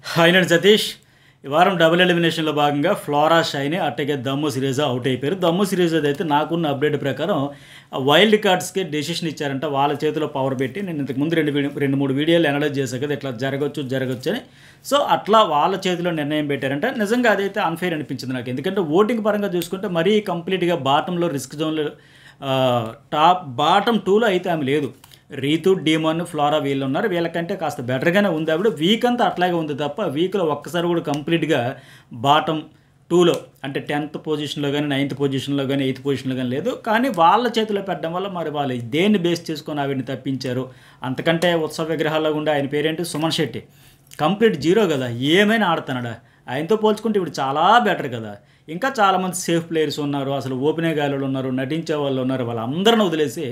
Hi నేను సతీష్. ఈ వారం డబుల్ ఎలిమినేషన్లో భాగంగా ఫ్లోరా షైని అట్టగే దమ్ము సిరీజా అవుట్ అయిపోయారు. దమ్ము సిరీజ్ అయితే నాకున్న అప్డేట్ ప్రకారం వైల్డ్ కార్డ్స్కి డెసిషన్ ఇచ్చారంట. వాళ్ళ చేతిలో పవర్ పెట్టి నేను ఇంతకుముందు రెండు మూడు వీడియోలు అనలైజ్ చేశాను కదా, ఇట్లా జరగచ్చు అని. సో అట్లా వాళ్ళ చేతిలో నిర్ణయం పెట్టారంట. నిజంగా అదైతే అన్ఫెయిర్ అనిపించింది నాకు. ఎందుకంటే ఓటింగ్ పరంగా చూసుకుంటే మరీ కంప్లీట్గా బాటంలో రిస్క్ జోన్లో బాటం 2లో అయితే ఆమె లేదు. రీతు, డీమన్, ఫ్లోరా వీళ్ళు ఉన్నారు. వీళ్ళకంటే కాస్త బెటర్గానే ఉంది. ఆవిడ వీక్ అంతా అట్లాగే ఉంది తప్ప వీక్లో ఒక్కసారి కూడా కంప్లీట్గా బాటం 2లో అంటే 10th పొజిషన్లో కానీ 9th పొజిషన్లో కానీ 8th పొజిషన్లో కానీ లేదు. కానీ వాళ్ళ చేతిలో పెట్టడం వల్ల మరి వాళ్ళు దేన్ని బేస్ చేసుకొని ఆవిడని తప్పించారు. అంతకంటే ఉత్సవ విగ్రహాల్లో ఉండే ఆయన పేరేంటి, సుమన్ శెట్టి, కంప్లీట్ జీరో కదా, ఏమైనా ఆడుతున్నాడా. ఆయనతో పోల్చుకుంటే ఇప్పుడు చాలా బెటర్ కదా. ఇంకా చాలామంది సేఫ్ ప్లేయర్స్ ఉన్నారు, అసలు ఓపెనే గాలు ఉన్నారు, నటించే వాళ్ళు ఉన్నారు. వాళ్ళందరిని వదిలేసి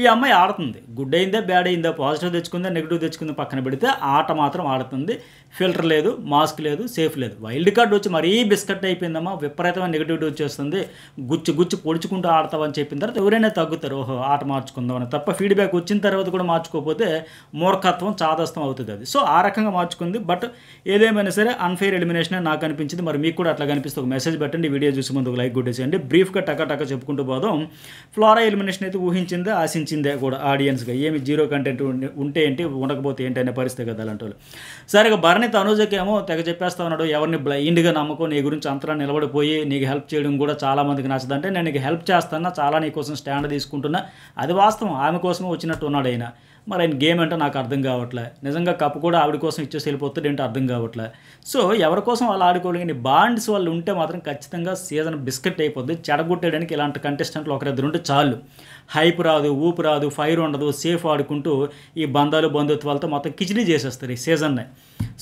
ఈ అమ్మాయి ఆడుతుంది. గుడ్ అయిందా బ్యాడ్ అయిందా, పాజిటివ్ తెచ్చుకుందా నెగిటివ్ తెచ్చుకుందా పక్కన పెడితే ఆట మాత్రం ఆడుతుంది. ఫిల్టర్ లేదు, మాస్క్ లేదు, సేఫ్ లేదు. వైల్డ్ కార్డ్ వచ్చి మరీ బిస్కెట్ అయిపోయిందమ్మా, విపరీతమైన నెగిటివిటీ వచ్చేస్తుంది, గుచ్చి పొడుచుకుంటూ ఆడతామని చెప్పిన తర్వాత ఎవరైనా తగ్గుతారు, ఓహో ఆట మార్చుకుందామని. తప్ప ఫీడ్బ్యాక్ వచ్చిన తర్వాత కూడా మార్చుకోకపోతే మూర్ఖత్వం, చాదస్తం అవుతుంది అది. సో ఆ రకంగా మార్చుకుంది. బట్ ఏదేమైనా సరే అన్ఫెయిర్ ఎలిమినేషన్ నాకు అనిపించింది. మరి మీకు కూడా అట్లా కనిపిస్తే ఒక మెసేజ్ పెట్టండి. వీడియో చూసి ముందు ఒక లైక్ కొట్టేసేయండి. బ్రీఫ్గా టక చెప్పుకుంటూ పోదాం. ఫ్లోరా ఎలిమినేషన్ అయితే ఊహించిందే, ఆశించిందే కూడా ఆడియన్స్గా. ఏమి జీరో కంటెంట్ ఉంటే ఏంటి, ఉండకపోతే ఏంటి అనే పరిస్థితి కదా అలాంటి వాళ్ళు. సరిగా భరణి తనూజకేమో తెగ చెప్పేస్తా ఉన్నాడు, ఎవరిని బ్లైండ్గా నమ్మకం, నీ గురించి అంతలా నిలబడిపోయి నీకు హెల్ప్ చేయడం కూడా చాలామందికి నచ్చదంటే, నేను నీకు హెల్ప్ చేస్తాను, చాలా నీ కోసం స్టాండ్ తీసుకుంటున్నా. అది వాస్తవం, ఆమె కోసమే వచ్చినట్టు ఉన్నాడు ఆయన. మరి ఆయన గేమ్ అంటే నాకు అర్థం కావట్లే. నిజంగా కప్పు కూడా ఆవిడ కోసం ఇచ్చేసి వెళ్ళిపోతుంది ఏంటో అర్థం కావట్లే. సో ఎవరి కోసం వాళ్ళు ఆడుకోలేని బాండ్స్ వాళ్ళు ఉంటే మాత్రం ఖచ్చితంగా సీజన్ బిస్కెట్ అయిపోద్ది. చెడగొట్టేయడానికి ఇలాంటి కంటెస్టెంట్లు ఒకరిద్దరు ఉంటే చాలు. హైప్ రాదు, ఊపు రాదు, ఫైర్ ఉండదు, సేఫ్ ఆడుకుంటూ ఈ బంధాలు బంధుత్వాలతో మొత్తం కిచిడీ చేసేస్తారు ఈ సీజన్నే.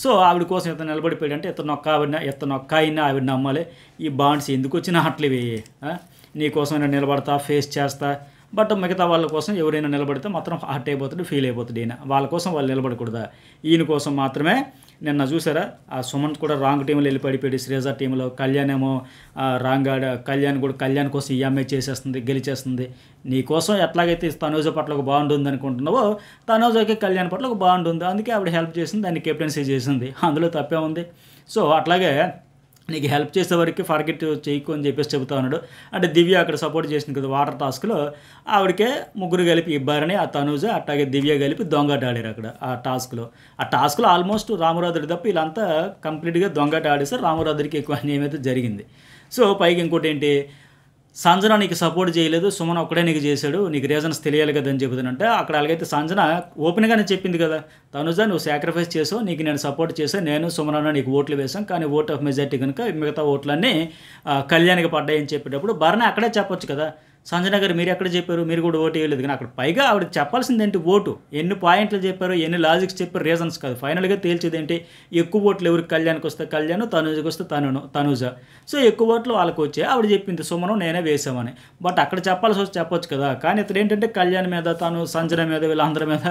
సో ఆవిడ కోసం ఇతను నిలబడిపోయాడంటే ఇతను ఒక్క అయినా ఆవిడ నమ్మాలి. ఈ బాండ్స్ ఎందుకు వచ్చినా అట్లేవి, నీకోసం నేను నిలబడతా, ఫేస్ చేస్తా. బట్ మిగతా వాళ్ళ కోసం ఎవరైనా నిలబడితే మాత్రం హార్ట్ అయిపోతుంది, ఫీల్ అయిపోతుంది. ఈయన వాళ్ళ కోసం వాళ్ళు నిలబడకూడదా, ఈయన కోసం మాత్రమే. నిన్న చూసారా, ఆ సుమన్ కూడా రాంగ్ టీంలో వెళ్ళి పడిపోయాడు శ్రీజా టీంలో. కళ్యాణ్ ఏమో రాంగ్ కళ్యాణ్ కోసం ఈ అమ్మాయి చేసేస్తుంది, గెలిచేస్తుంది. నీ కోసం ఎట్లాగైతే తనూజ పట్ల ఒక బాండ్ ఉంది అనుకుంటున్నావో, తనూజకి కళ్యాణ్ పట్ల ఒక బాండ్ ఉంది. అందుకే ఆవిడ హెల్ప్ చేసింది, దాన్ని కెప్టెన్సీ చేసింది. అందులో తప్పే ఉంది. సో అట్లాగే నీకు హెల్ప్ చేసే వరకు ఫర్గెట్ చేయకు అని చెప్పేసి చెబుతా ఉన్నాడు. అంటే దివ్య అక్కడ సపోర్ట్ చేసింది కదా వాటర్ టాస్క్లో, ఆవిడకే ముగ్గురు కలిపి ఇబ్బారని, ఆ తనూజ అట్లాగే దివ్య కలిపి దొంగట ఆడారు అక్కడ ఆ టాస్క్లో ఆల్మోస్ట్ రామరాధుడి తప్ప వీళ్ళంతా కంప్లీట్గా దొంగట ఆడేసారు. రామరాధుడికి ఎక్కువ అన్యాయం అయితే జరిగింది. సో పైకి ఇంకోటి ఏంటి, సంజన నీకు సపోర్ట్ చేయలేదు, సుమన్ ఒక్కడే నీకు చేశాడు, నీకు రీజన్స్ తెలియాలి కదా అని చెబుతానంటే, అక్కడ అలాగైతే సంజన ఓపెన్గానే చెప్పింది కదా, తనుజ నువ్వు సాక్రిఫైస్ చేసావు, నీకు నేను సపోర్ట్ చేశాను, నేను సుమన్ నీకు ఓట్లు వేసాం, కానీ ఓట్ ఆఫ్ మెజార్టీ కనుక మిగతా ఓట్లన్నీ కళ్యాణ్కి పడ్డాయని చెప్పేటప్పుడు భరణి అక్కడే చెప్పొచ్చు కదా, సంజన గారు మీరు ఎక్కడ చెప్పారు, మీరు కూడా ఓటు వేయలేదు. కానీ అక్కడ పైగా ఆవిడ చెప్పాల్సింది ఏంటి, ఓటు ఎన్ని పాయింట్లు చెప్పారు, ఎన్ని లాజిక్స్ చెప్పారు, రీజన్స్ కాదు. ఫైనల్గా తేల్చేది ఏంటి, ఎక్కువ ఓట్లు ఎవరికి కళ్యాణ్కి వస్తే కళ్యాణ్, తనూజకి వస్తే తనూజ. సో ఎక్కువ ఓట్లు వాళ్ళకి వచ్చాయి. ఆవిడ చెప్పింది సుమను నేనే వేసామని. బట్ అక్కడ చెప్పాల్సి వచ్చి చెప్పొచ్చు కదా. కానీ ఇతను ఏంటంటే కళ్యాణ్ మీద, తను సంజన మీద, వీళ్ళందరి మీద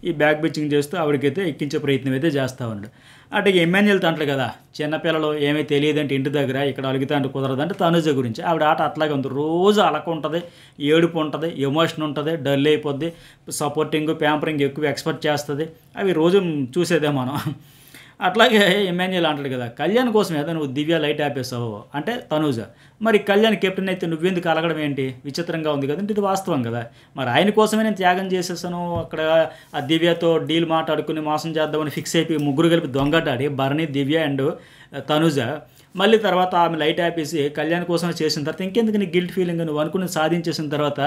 ఈ బ్యాక్ బిచ్చింగ్ చేస్తూ ఆవిడకైతే ఎక్కించే ప్రయత్నం అయితే చేస్తూ ఉన్నాడు. అంటే ఎమ్మెన్యేలు తంటలు కదా, చిన్నపిల్లలు ఏమీ తెలియదంటే ఇంటి దగ్గర, ఇక్కడ అలిగితే అంటే కుదరదంటే తనుజ గురించి ఆవిడ ఆట అట్లాగే ఉంది. రోజు అలక ఉంటుంది, ఏడుపు ఉంటుంది, ఎమోషన్ ఉంటుంది, డల్ అయిపోద్ది, సపోర్టింగ్ ప్యాంపరింగ్ ఎక్కువ ఎక్స్పెక్ట్ చేస్తుంది. అవి రోజు చూసేదే మనం. అట్లాగే ఎమ్మెన్యేలు అంటాడు కదా, కళ్యాణ్ కోసం ఏదో నువ్వు దివ్య లైట్ ఆపేసావు అంటే తనూజ, మరి కళ్యాణ్ కెప్టెన్ అయితే నువ్వెందుకు అలగడం ఏంటి, విచిత్రంగా ఉంది కదంటే ఇది వాస్తవం కదా. మరి ఆయన కోసమే నేను త్యాగం చేసేసాను, అక్కడ ఆ దివ్యతో డీల్ మాట్లాడుకుని మోసం చేద్దామని ఫిక్స్ అయిపోయి ముగ్గురు కలిపి దొంగటాడి భరణి, దివ్య అండ్ తనూజ. మళ్ళీ తర్వాత ఆమె లైట్ ఆపేసి కళ్యాణ్ కోసం చేసిన తర్వాత ఇంకెందుకు నీకు గిల్ట్ ఫీలింగ్, నువ్వు అనుకుని సాధించేసిన తర్వాత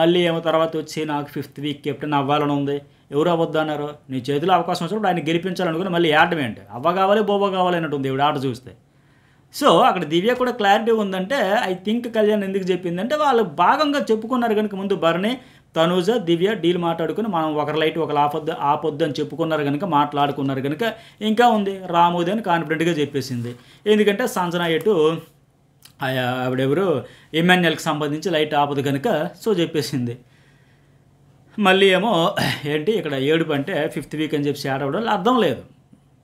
మళ్ళీ ఏమో తర్వాత వచ్చి నాకు 5th వీక్ కెప్టెన్ అవ్వాలని ఉంది, ఎవరు అవ్వద్దన్నారు, నీ చేతిలో అవకాశం వచ్చినప్పుడు ఆయన గెలిపించాలనుకుని మళ్ళీ ఆడటం ఏంటి, అవ్వ కావాలి బొవ్వ కావాలి అన్నట్టు ఉంది ఇవిడ ఆట చూస్తే. సో అక్కడ దివ్య కూడా క్లారిటీ ఉందంటే, ఐ థింక్ కళ్యాణ్ ఎందుకు చెప్పిందంటే వాళ్ళు భాగంగా చెప్పుకున్నారు కనుక ముందు భరణి, తనూజ, దివ్య డీల్ మాట్లాడుకుని మనం ఒకరి లైట్ ఒకరు ఆపొద్దు అని చెప్పుకున్నారు కనుక, మాట్లాడుకున్నారు కనుక ఇంకా ఉంది రామోది అని కాన్ఫిడెంట్గా చెప్పేసింది. ఎందుకంటే సంజన ఎటు ఆవిడెవరు ఎమ్మెన్యేలకు సంబంధించి లైట్ ఆపదు కనుక సో చెప్పేసింది. మళ్ళీ ఏమో ఏంటి ఇక్కడ ఏడుపు అంటే 5th వీక్ అని చెప్పి ఆడవడం అర్థం లేదు.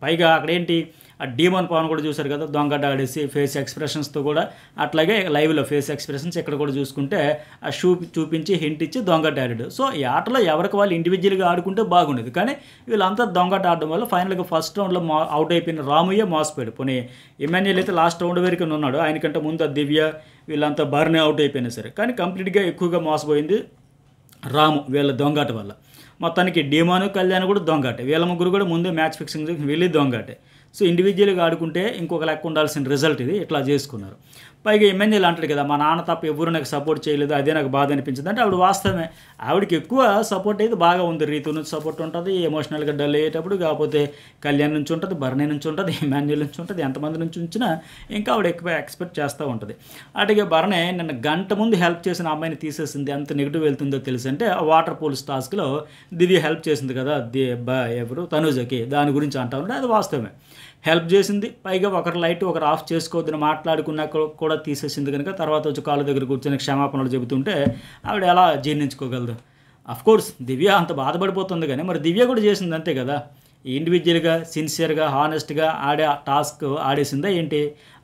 పైగా అక్కడ ఏంటి, ఆ డీమన్ పవన్ కూడా చూశారు కదా, దొంగట ఆడేసి ఫేస్ ఎక్స్ప్రెషన్స్తో కూడా. అట్లాగే లైవ్లో ఫేస్ ఎక్స్ప్రెషన్స్ ఇక్కడ కూడా చూసుకుంటే ఆ షూ చూపించి హింట్ ఇచ్చి దొంగట ఆడాడు. సో ఈ ఆటలో ఎవరికి వాళ్ళు ఇండివిజువల్గా ఆడుకుంటే బాగుండేది, కానీ వీళ్ళంతా దొంగట ఆడడం వల్ల ఫైనల్గా ఫస్ట్ రౌండ్లో అవుట్ అయిపోయిన రాముయ్య మోసపోయాడు. పోనీ ఇమాన్యుయల్ అయితే లాస్ట్ రౌండ్ వరకు ఉన్నాడు, ఆయనకంటే ముందు ఆ దివ్య వీళ్ళంతా బర్నే అవుట్ అయిపోయినా సరే. కానీ కంప్లీట్గా ఎక్కువగా మోసపోయింది రాము వీళ్ళ దొంగాట వల్ల. మొత్తానికి డీమాను కళ్యాణ్ కూడా దొంగాటే, వీళ్ళ ముగ్గురు కూడా ముందే మ్యాచ్ ఫిక్సింగ్ వెళ్ళి దొంగాటే. సో ఇండివిజువల్గా ఆడుకుంటే ఇంకొక లెక్క ఉండాల్సిన రిజల్ట్ ఇది, ఇట్లా చేసుకున్నారు. పైగా ఇమాన్యుయల్ అంటాడు కదా, మా నాన్న తప్ప ఎవరు నాకు సపోర్ట్ చేయలేదు, అదే నాకు బాధ అనిపించింది అంటే ఆవిడ వాస్తవమే. ఆవిడకి ఎక్కువ సపోర్ట్ అయితే బాగా ఉంది, రీతు నుంచి సపోర్ట్ ఉంటుంది, ఎమోషనల్గా డల్ అయ్యేటప్పుడు. కాకపోతే కళ్యాణ్ నుంచి ఉంటుంది, బర్నీ నుంచి ఉంటుంది, ఇమాన్యుయల్ నుంచి ఉంటుంది, ఎంతమంది నుంచి ఉంచినా ఇంకా ఆవిడ ఎక్కువ ఎక్స్పెక్ట్ చేస్తూ ఉంటుంది. అటుగా బర్నే నిన్న గంట ముందు హెల్ప్ చేసిన అమ్మాయిని తీసేసింది, ఎంత నెగిటివ్ వెళ్తుందో తెలుసు. అంటే వాటర్ పూల్స్ టాస్క్లో దివ్య హెల్ప్ చేసింది కదా, ఎవరు తనూజకి, దాని గురించి అంటా ఉంటే అది వాస్తవమే. హెల్ప్ చేసింది, పైగా ఒకరు లైట్ ఒకరు ఆఫ్ చేసుకోవద్దని మాట్లాడుకున్నాక కూడా తీసేసింది కనుక తర్వాత వచ్చి కాళ్ళ దగ్గర కూర్చొని క్షమాపణలు చెబుతుంటే ఆవిడ ఎలా జీర్ణించుకోగలదు? అఫ్కోర్స్ దివ్య అంత బాధపడిపోతుంది, కానీ మరి దివ్య కూడా చేసింది అంతే కదా, ఇండివిజువల్గా సిన్సియర్గా హానెస్ట్గా ఆడే టాస్క్ ఆడేసిందా ఏంటి?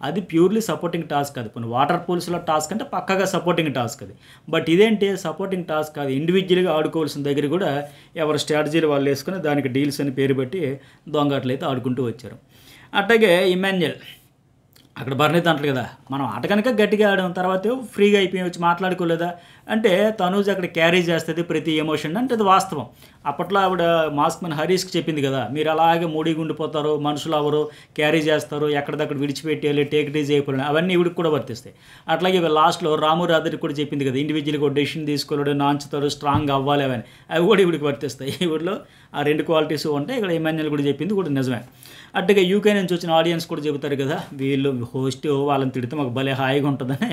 అది ప్యూర్లీ సపోర్టింగ్ టాస్క్. అది కొన్ని వాటర్ పూల్స్లో టాస్క్ అంటే పక్కగా సపోర్టింగ్ టాస్క్ అది. బట్ ఇదేంటి సపోర్టింగ్ టాస్క్ కాదు, ఇండివిజువల్గా ఆడుకోవాల్సిన దగ్గర కూడా ఎవరి స్ట్రాటజీలు వాళ్ళు వేసుకుని దానికి డీల్స్ అని పేరు పెట్టి దొంగట్లు అయితే ఆడుకుంటూ వచ్చారు. అట్లాగే ఇమాన్యుయల్ అక్కడ బర్నీ అంటారు కదా, మనం ఆట కనుక గట్టిగా ఆడడం తర్వాత ఫ్రీగా అయిపోయి వచ్చి మాట్లాడుకోలేదా అంటే తనూజ్ అక్కడ క్యారీ చేస్తుంది ప్రతి ఎమోషన్ అంటే అది వాస్తవం. అప్పట్లో ఆవిడ మాస్క్ మన హరీష్కి చెప్పింది కదా, మీరు అలాగే మూడీగా ఉండిపోతారు, మనుషులు ఎవరు క్యారీ చేస్తారు, ఎక్కడిదక్కడ విడిచిపెట్టేయాలి, టేక్ ఇట్ ఈజీ అయిపోయి, అవన్నీ ఈవిడికి కూడా వర్తిస్తాయి. అట్లాగే లాస్ట్లో రాము రాధరికి కూడా చెప్పింది కదా, ఇండివిజువల్గా ఒక డెసిషన్ తీసుకోలేడు, నాంచుతారు, స్ట్రాంగ్ అవ్వాలి అవన్నీ, అవి కూడా ఈవిడికి వర్తిస్తాయి. ఈవిడలో ఆ రెండు క్వాలిటీస్ ఉంటాయి. ఇక్కడ ఇమాన్యుయల్ కూడా చెప్పింది కూడా నిజమే. అట్టుగా యూకే నుంచి వచ్చిన ఆడియన్స్ కూడా చెబుతారు కదా, వీళ్ళు హోస్ట్ వాళ్ళని తిడితే మాకు భలే హాయిగా ఉంటుందని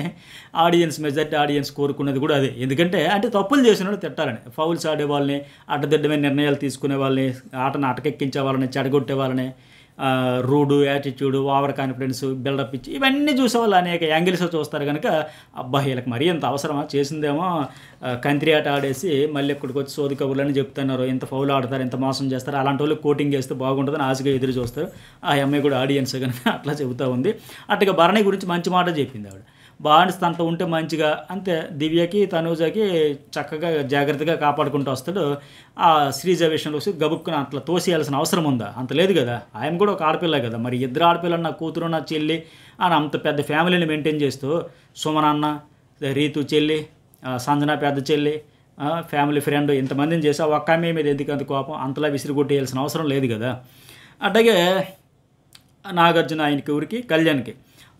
ఆడియన్స్, మెజారిటీ ఆడియన్స్ కోరుకున్నది కూడా అదే. ఎందుకంటే అంటే తప్పులు చేసిన వాళ్ళు తిట్టాలని, ఫౌల్స్ ఆడే వాళ్ళని, అడ్డదిడ్డమైన నిర్ణయాలు తీసుకునే వాళ్ళని, ఆటను అటకెక్కించే వాళ్ళని, చెడగొట్టే వాళ్ళని, రూడు, యాటిట్యూడ్, ఓవర్ కాన్ఫిడెన్స్, బిల్డప్ ఇచ్చి ఇవన్నీ చూసేవాళ్ళు అనేక యాంగిల్స్ చూస్తారు కనుక అబ్బా వీళ్ళకి మరీ ఇంత అవసరమా, చేసిందేమో కంత్రి ఆట ఆడేసి మళ్ళీ ఇక్కడికి వచ్చి సోది కబుర్లని చెప్తున్నారు, ఇంత ఫౌల్ ఆడతారు, ఇంత మోసం చేస్తారు, అలాంటి వాళ్ళు కోటింగ్ చేస్తే బాగుంటుందని ఆశగా ఎదురు చూస్తారు. ఆ అమ్మాయి కూడా ఆడియన్స్ కనుక అట్లా చెబుతూ ఉంది. అట్టుగా భరణి గురించి మంచి మాట చెప్పింది ఆవిడ, బానిస అంత ఉంటే మంచిగా అంతే, దివ్యకి తనూజకి చక్కగా జాగ్రత్తగా కాపాడుకుంటూ వస్తాడు. ఆ శ్రీజ విషయంలో గబుక్కున అట్లా తోసేయాల్సిన అవసరం ఉందా? అంత లేదు కదా, ఆయన కూడా ఒక ఆడపిల్ల కదా. మరి ఇద్దరు ఆడపిల్లలు, నా కూతురు నా చెల్లి అని అంత పెద్ద ఫ్యామిలీని మెయింటైన్ చేస్తూ సుమనన్న, రీతు చెల్లి, సంజన పెద్ద చెల్లి, ఫ్యామిలీ ఫ్రెండ్, ఇంతమందిని చేసి ఆ ఒక్క అమ్మాయి మీద ఎందుకు అంత కోపం, అంతలా విసిరిగొట్టేయాల్సిన అవసరం లేదు కదా. అట్లాగే నాగార్జున ఆయనకి ఊరికి కళ్యాణ్కి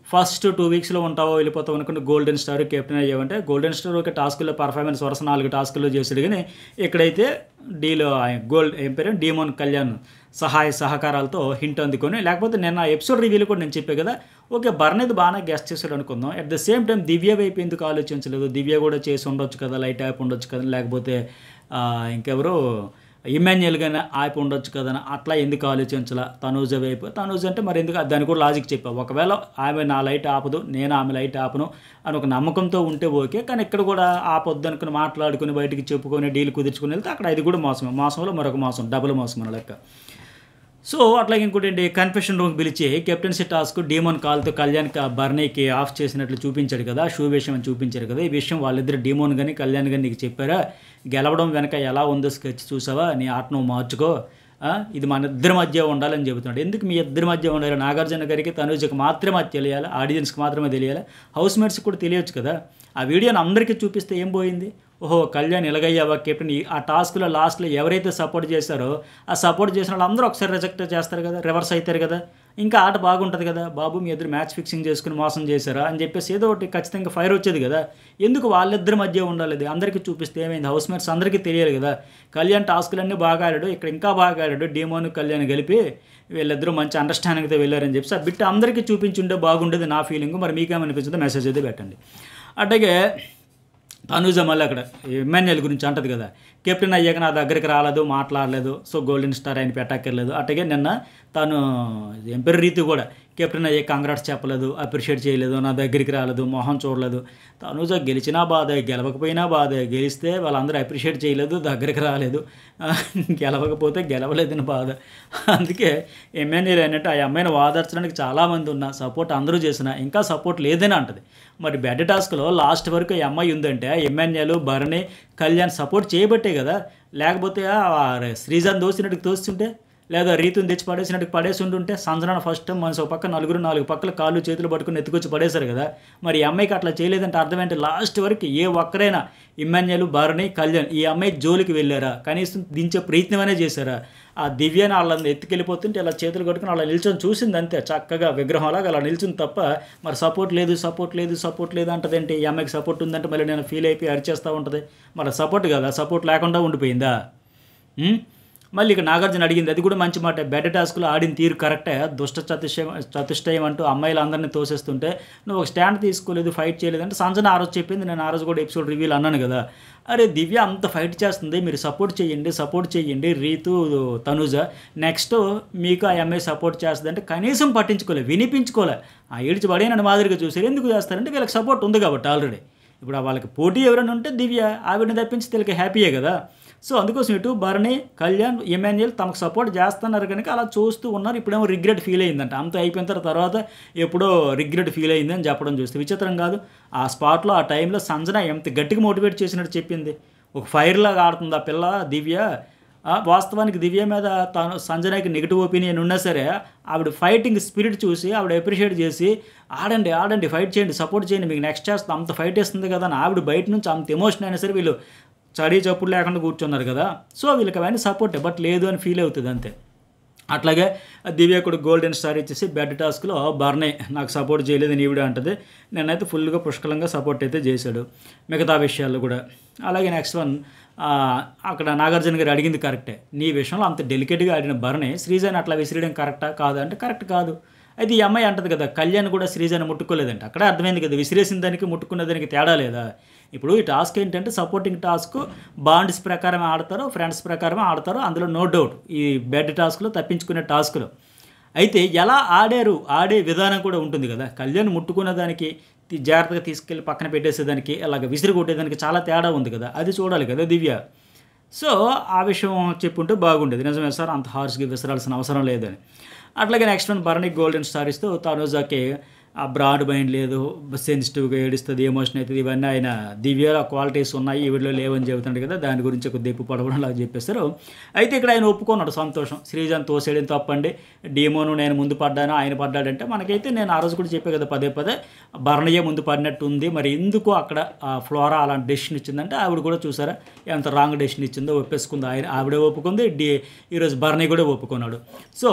ఫస్ట్ 2 వీక్స్లో ఉంటావో వెళ్ళిపోతావు అనుకుంటే గోల్డెన్ స్టార్ కెప్టెన్ అయ్యావంటే, గోల్డెన్ స్టార్ ఒక టాస్కుల్లో పర్ఫార్మెన్స్ వరుస 4 టాస్కుల్లో చేసాడు, కానీ ఇక్కడైతే డీలో గోల్డ్ ఏం పేరు డీమోన్ కళ్యాణ్ సహాయ సహకారాలతో హింట్ అందుకొని, లేకపోతే నేను ఎపిసోడ్ రివ్యూలో కూడా నేను చెప్పే కదా, ఓకే బర్నేది బాగానే గెస్ట్ చేశాడు అనుకుందాం. అట్ ద సేమ్ టైం దివ్య వైపు ఎందుకు ఆలోచించలేదు, దివ్య కూడా చేసి ఉండొచ్చు కదా, లైట్ యాప్ ఉండొచ్చు కదా, లేకపోతే ఇంకెవరు ఇమాన్యుయల్గానే ఆపి ఉండొచ్చు కదని అట్లా ఎందుకు ఆలోచించాల తనూజ వైపు. తనూజ అంటే మరి ఎందుకు, దాన్ని కూడా లాజిక్ చెప్పా, ఒకవేళ ఆమె నా లైట్ ఆపదు, నేను ఆమె లైట్ ఆపను అని ఒక నమ్మకంతో ఉంటే ఓకే, కానీ ఇక్కడ కూడా ఆపొద్దు అనుకుని మాట్లాడుకుని బయటికి చెప్పుకొని డీల్ కుదుర్చుకుని వెళ్తే అక్కడ అది కూడా మోసమే, మోసంలో మరొక మోసం, డబుల్ మోసం అన్న లెక్క. సో అట్లాగే ఇంకోటి ఏంటి, కన్ఫెషన్ రూమ్ పిలిచి కెప్టెన్సీ టాస్క్ డీమోన్ కాల్తో కళ్యాణ్ బర్నీకి ఆఫ్ చేసినట్లు చూపించాడు కదా, షూ విషయం అని చూపించారు కదా. ఈ విషయం వాళ్ళిద్దరు డీమోన్ కానీ కళ్యాణ్ కానీ నీకు చెప్పారా, గెలవడం వెనక ఎలా ఉందో స్కెచ్ చూసావా, నీ ఆట నువ్వు మార్చుకో, ఇది మన ఇద్దరి మధ్య ఉండాలని చెబుతున్నాడు. ఎందుకు మీ ఇద్దరి మధ్య ఉండాలి, నాగార్జున గారికి తనూజకి మాత్రమే తెలియాలి, ఆడియన్స్కి మాత్రమే తెలియాలి, హౌస్ మేట్స్కి కూడా తెలియచ్చు కదా. ఆ వీడియోని అందరికీ చూపిస్తే ఏం పోయింది, ఓహో కళ్యాణ్ ఇలాగయ్యావా కెప్టెన్, ఆ టాస్క్లో లాస్ట్లో ఎవరైతే సపోర్ట్ చేశారో ఆ సపోర్ట్ చేసిన వాళ్ళు అందరూ ఒకసారి రిజెక్ట్ చేస్తారు కదా, రివర్స్ అవుతారు కదా, ఇంకా ఆట బాగుంటుంది కదా. బాబు మీ ఇద్దరు మ్యాచ్ ఫిక్సింగ్ చేసుకుని మోసం చేశారా అని చెప్పేసి ఏదో ఒకటి ఖచ్చితంగా ఫైర్ వచ్చేది కదా. ఎందుకు వాళ్ళిద్దరి మధ్య ఉండాలి, అందరికీ చూపిస్తే ఏమైంది, హౌస్ మేట్స్ అందరికీ తెలియాలి కదా. కళ్యాణ్ టాస్కులన్నీ బాగా ఆడాడు, ఇక్కడ ఇంకా బాగా ఆడాడు, డీమోన్ కళ్యాణ్ కలిపి వీళ్ళిద్దరూ మంచి అండర్స్టాండింగ్తో వెళ్ళారని చెప్పి ఆ బిట్ అందరికీ చూపించుంటే బాగుండేది నా ఫీలింగ్. మరి మీకేమనిపించిందో మెసేజ్ అయితే పెట్టండి. అట్లాగే తనూజ మళ్ళీ అక్కడ ఇమాన్యుయల్ గురించి అంటది కదా, కెప్టెన్ అయ్యాక నా దగ్గరికి రాలేదు, మాట్లాడలేదు, సో గోల్డెన్ స్టార్ ఆయన పెట్టక్కర్లేదు. అట్లాగే నిన్న తను ఎంపైర్ రీతి కూడా కెప్టెన్ అయ్యే కంగ్రాట్స్ చెప్పలేదు, అప్రిషియేట్ చేయలేదు, నా దగ్గరికి రాలేదు, మొహం చూడలేదు. తనూజ గెలిచినా బాధే, గెలవకపోయినా బాధే. గెలిస్తే వాళ్ళందరూ అప్రిషియేట్ చేయలేదు, దగ్గరికి రాలేదు. గెలవకపోతే గెలవలేదని బాధ. అందుకే ఎమ్మెన్యేలు అన్నట్టు ఆ అమ్మాయిని వాదార్చడానికి చాలామంది ఉన్నా, సపోర్ట్ అందరూ చేసినా ఇంకా సపోర్ట్ లేదని అంటది. మరి బెడ్ టాస్క్లో లాస్ట్ వరకు ఈ అమ్మాయి ఉందంటే ఎమ్మెన్యేలు, భరణి, కళ్యాణ్ సపోర్ట్ చేయబట్టే కదా. లేకపోతే శ్రీజాన్ దోసినట్టుకు తోస్తుంటే, లేదా రీతుని తెచ్చి పడేసినట్టు పడేసి ఉంటుంటే, సంజనాన్ని ఫస్ట్ టైం మనసు ఒక పక్క నలుగురు 4 పక్కల కాళ్ళు చేతులు పట్టుకుని ఎత్తుకొచ్చి పడేశారు కదా. మరి ఈ అమ్మాయికి అట్లా చేయలేదంటే అర్థం ఏంటి? లాస్ట్ వరకు ఏ ఒక్కరైనా ఇమ్మాన్యుయల్, భరణి, కళ్యాణ్ ఈ అమ్మాయి జోలికి వెళ్ళారా? కనీసం దించే ప్రయత్నమైనా చేశారా? ఆ దివ్యని వాళ్ళని ఎత్తుకెళ్ళిపోతుంటే ఇలా చేతులు కట్టుకుని అలా నిల్చొని చూసింది అంతే, చక్కగా విగ్రహంలాగా అలా నిల్చుంది తప్ప మరి సపోర్ట్ లేదు అంటదేంటి? ఈ అమ్మాయికి సపోర్ట్ ఉందంటే మళ్ళీ నేను ఫీల్ అయిపోయి అరిచేస్తూ ఉంటుంది. మరి సపోర్ట్ కదా, సపోర్ట్ లేకుండా ఉండిపోయిందా? మళ్ళీ ఇక్కడ నాగార్జున అడిగింది, అది కూడా మంచి మాట. బెడ్ టాస్క్లో ఆడిన తీరు కరెక్టే. చతుష్టయం అంటూ అమ్మాయిలందరినీ తోసేస్తుంటే నువ్వు ఒక స్టాండ్ తీసుకోలేదు, ఫైట్ చేయలేదు అంటే సంజన ఆ రోజు చెప్పింది. నేను ఆ రోజు కూడా ఎపిసోడ్ రివ్యూలు అన్నాను కదా, అరే దివ్య అంత ఫైట్ చేస్తుంది, మీరు సపోర్ట్ చేయండి. రీతు, తనుజ నెక్స్ట్ మీకు ఆ అమ్మాయి సపోర్ట్ చేస్తుంది అంటే కనీసం వినిపించుకోలే. ఆ ఏడ్చి పడే నన్ను మాదిరిగా చూసారు. ఎందుకు చేస్తారంటే వీళ్ళకి సపోర్ట్ ఉంది కాబట్టి ఆల్రెడీ. ఇప్పుడు వాళ్ళకి పోటీ ఎవరైనా ఉంటే దివ్య, ఆవిడని తప్పించి వీళ్ళకి హ్యాపీయే కదా. సో అందుకోసం ఇటు భరణి, కళ్యాణ్, ఎమ్మాన్యుయల్ తమకు సపోర్ట్ చేస్తున్నారు కనుక అలా చూస్తూ ఉన్నారు. ఇప్పుడేమో రిగ్రెట్ ఫీల్ అయిందంట. అంత అయిపోయిన తర్వాత ఎప్పుడో రిగ్రెట్ ఫీల్ అయింది అని చెప్పడం చూస్తే విచిత్రం కాదు. ఆ స్పాట్లో ఆ టైంలో సంజన ఎంత గట్టిగా మోటివేట్ చేసినట్టు చెప్పింది. ఒక ఫైర్ లాగా ఆడుతుంది ఆ పిల్ల దివ్య. వాస్తవానికి దివ్య మీద తాను సంజనకి నెగిటివ్ ఒపీనియన్ ఉన్నా సరే ఆవిడ ఫైటింగ్ స్పిరిట్ చూసి ఆవిడ అప్రిషియేట్ చేసి ఆడండి, ఫైట్ చేయండి, సపోర్ట్ చేయండి, మీకు నెక్స్ట్ చేస్తే అంత ఫైట్ వేస్తుంది కదా అని ఆవిడ బయట నుంచి అంత ఎమోషన్ అయినా సరే వీళ్ళు చప్పుడు లేకుండా కూర్చున్నారు కదా. సో వీళ్ళకి అవన్నీ సపోర్ట్ బట్ లేదు అని ఫీల్ అవుతుంది అంతే. అట్లాగే దివ్య కూడా గోల్డెన్ స్టార్ ఇచ్చేసి బెడ్ టాస్క్లో భరణి నాకు సపోర్ట్ చేయలేదు నీవిడే అంటది. నేనైతే ఫుల్గా పుష్కలంగా సపోర్ట్ అయితే చేశాడు మిగతా విషయాల్లో కూడా. అలాగే నెక్స్ట్ వన్, అక్కడ నాగార్జున గారు అడిగింది కరెక్టే. నీ విషయంలో అంత డెలికేట్గా ఆడిన భరణి శ్రీజాని అట్లా విసిరేయడం కరెక్టా కాదు అంటే కరెక్ట్ కాదు. అయితే ఈ అమ్మాయి అంటది కదా కళ్యాణ్ కూడా శ్రీజాని ముట్టుకోలేదంటే అక్కడే అర్థమైంది కదా, విసిరేసిన దానికి ముట్టుకున్న దానికి తేడా లేదా. ఇప్పుడు ఈ టాస్క్ ఏంటంటే సపోర్టింగ్ టాస్క్, బాండ్స్ ప్రకారం ఆడతారు, ఫ్రెండ్స్ ప్రకారం ఆడతారు, అందులో నో డౌట్ ఈ బెడ్ టాస్క్లో తప్పించుకునే టాస్క్లో. అయితే ఎలా ఆడే విధానం కూడా ఉంటుంది కదా. కళ్యాణ్ ముట్టుకున్న దానికి జాగ్రత్తగా తీసుకెళ్ళి పక్కన పెట్టేసేదానికి, అలాగ విసిరి కొట్టేదానికి చాలా తేడా ఉంది కదా, అది చూడాలి కదా దివ్య. సో ఆ విషయం చెప్పుంటే బాగుండేది. నిజమే సార్, అంత హార్స్గా విసరాల్సిన అవసరం లేదని. అట్లాగే next one Bharani golden star ఇస్తూ తనుజాకి ఆ బ్రాడ్ మైండ్ లేదు, సెన్సిటివ్గా ఏడుస్తుంది, ఎమోషన్ అవుతుంది, ఇవన్నీ ఆయన దివ్యలో క్వాలిటీస్ ఉన్నాయి వీడిలో లేవని చెబుతున్నాడు కదా, దాని గురించి ఒక దెప్పు పడవడం అలా చెప్పేస్తారు. అయితే ఇక్కడ ఆయన ఒప్పుకున్నాడు, సంతోషం. శ్రీజాన్ తోసేయడం తప్పండి, డీమోను నేను ముందు పడ్డాను, ఆయన పడ్డాడంటే మనకైతే నేను ఆ రోజు కూడా చెప్పే కదా పదే భరణయ్యే ముందు పడినట్టు ఉంది. మరి ఎందుకు అక్కడ ఫ్లోరా అలాంటి డెసిషన్ ఇచ్చిందంటే ఆవిడ కూడా చూసారా ఎంత రాంగ్ డెసిషన్ ఇచ్చిందో ఒప్పేసుకుంది. ఆవిడే ఒప్పుకుంది, ఈరోజు భరణి కూడా ఒప్పుకున్నాడు. సో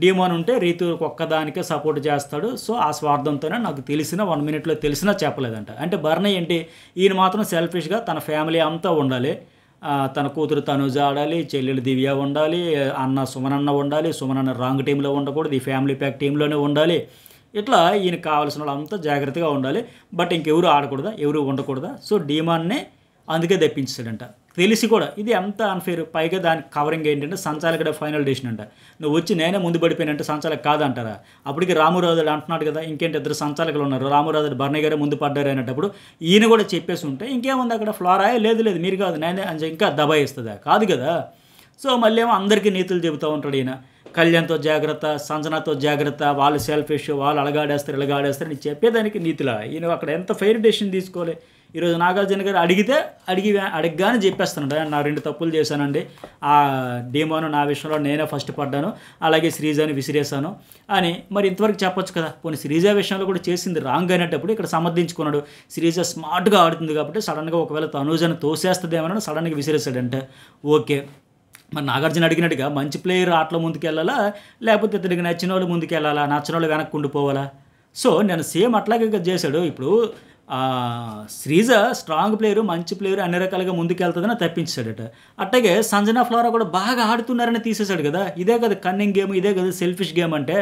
డీమోన్ ఉంటే రీతు ఒక్కదానికే సపోర్ట్ చేస్తాడు. సో ఆ స్వార్థంతోనే నాకు తెలిసిన 1 మినిట్లో తెలిసినా చెప్పలేదంట. అంటే భరణి ఏంటి, ఈయన మాత్రం సెల్ఫిష్గా తన ఫ్యామిలీ అంతా ఉండాలి, తన కూతురు తనుజ ఆడాలి, చెల్లెలు దివ్య ఉండాలి, అన్న సుమనన్న ఉండాలి, సుమనన్న రాంగ్ టీంలో ఉండకూడదు, ఈ ఫ్యామిలీ ప్యాక్ టీంలోనే ఉండాలి. ఇట్లా ఈయనకు కావాల్సిన వాళ్ళంతా జాగ్రత్తగా ఉండాలి. బట్ ఇంకెవరు ఆడకూడదా, ఎవరు ఉండకూడదా. సో డీమాన్నే అందుకే తెప్పించాడంట. తెలిసి కూడా ఇది ఎంత అన్ఫేర్. పైగా దానికి కవరింగ్ ఏంటంటే సంచాలకుడే ఫైనల్ డెసిషన్ అంట. నువ్వు వచ్చి నేనే ముందు పడిపోయినంటే సంచాలక కాదంటారా. అప్పటికి రామురాజుడు అంటున్నాడు కదా, ఇంకేంటి 2 సంచాలకులు ఉన్నారు, రామురాజుడు భరణి గారే ముందు పడ్డారు అనేటప్పుడు ఈయన కూడా చెప్పేసి ఉంటే ఇంకేముంది అక్కడ ఫ్లోరా, లేదు మీరు కాదు నేనే అని ఇంకా దబాయిస్తుందా, కాదు కదా. సో మళ్ళీ ఏమో అందరికీ నీతులు చెబుతూ ఉంటాడు ఈయన. కళ్యాణ్తో జాగ్రత్త, సంజనాతో జాగ్రత్త, వాళ్ళు సెల్ఫిష్, వాళ్ళు ఇలాగాడేస్తారు అని చెప్పేదానికి నీతిలా. ఈయన అక్కడ ఎంత ఫెయిర్ డెసిషన్ తీసుకోవాలి. ఈరోజు నాగార్జున గారు అడగగానే చెప్పేస్తున్నాడు, నా 2 తప్పులు చేశానండి, ఆ డీమోను నా విషయంలో నేనే ఫస్ట్ పడ్డాను, అలాగే శ్రీజాని విసిరేశాను అని. మరి ఇంతవరకు చెప్పొచ్చు కదా. పోనీ శ్రీజ విషయంలో కూడా చేసింది రాంగ్ అనేటప్పుడు ఇక్కడ సమర్థించుకున్నాడు. శ్రీజ స్మార్ట్గా ఆడుతుంది కాబట్టి సడన్గా ఒకవేళ తనుజని తోసేస్తుందేమని సడన్గా విసిరేశాడంటే ఓకే. మరి నాగార్జున అడిగినట్టుగా మంచి ప్లేయర్ ఆటలో ముందుకెళ్ళాలా, లేకపోతే ఇతడికి నచ్చిన వాళ్ళు ముందుకెళ్ళాలా, నచ్చిన వాళ్ళు వెనక్కి ఉండిపోవాలా. సో నేను సేమ్ అట్లాగే చేశాడు. ఇప్పుడు శ్రీజ స్ట్రాంగ్ ప్లేయరు, మంచి ప్లేయరు, అన్ని రకాలుగా ముందుకెళ్తుందని తప్పించాడట. అట్లాగే సంజనా ఫ్లోరా కూడా బాగా ఆడుతున్నారని తీసేశాడు కదా. ఇదే కదా కన్నింగ్ గేమ్, ఇదే కదా సెల్ఫిష్ గేమ్ అంటే.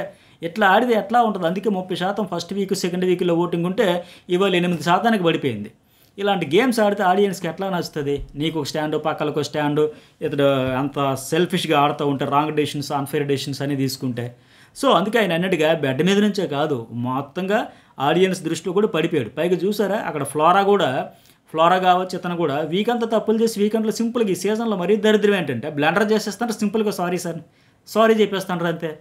ఎట్లా ఆడితే ఎట్లా ఉంటుంది. అందుకే 30% ఫస్ట్ వీక్ సెకండ్ వీక్లో ఓటింగ్ ఉంటే ఇవాళ 8% పడిపోయింది. ఇలాంటి గేమ్స్ ఆడితే ఆడియన్స్కి ఎట్లా నచ్చుతుంది. నీకు ఒక స్టాండు, పక్కలకు స్టాండు, ఇతడు అంత సెల్ఫిష్గా ఆడుతూ ఉంటే రాంగ్ డెసిషన్స్, అన్ఫేర్ డెసిషన్స్ అని తీసుకుంటే. సో అందుకే ఆయన అన్నట్టుగా బెడ్ మీద నుంచే కాదు, మొత్తంగా ఆడియన్స్ దృష్టిలో కూడా పడిపోయాడు. పైగా చూసారా అక్కడ ఫ్లోరా కావచ్చు, ఇతను కూడా వీకంతా తప్పులు చేసి వీకెండ్లో సింపుల్గా ఈ సీజన్లో మరీ దరిద్రం ఏంటంటే బ్లెండర్ చేసేస్తాను, సింపుల్గా సారీ సార్ సారీ చెప్పేస్తాను అంతే.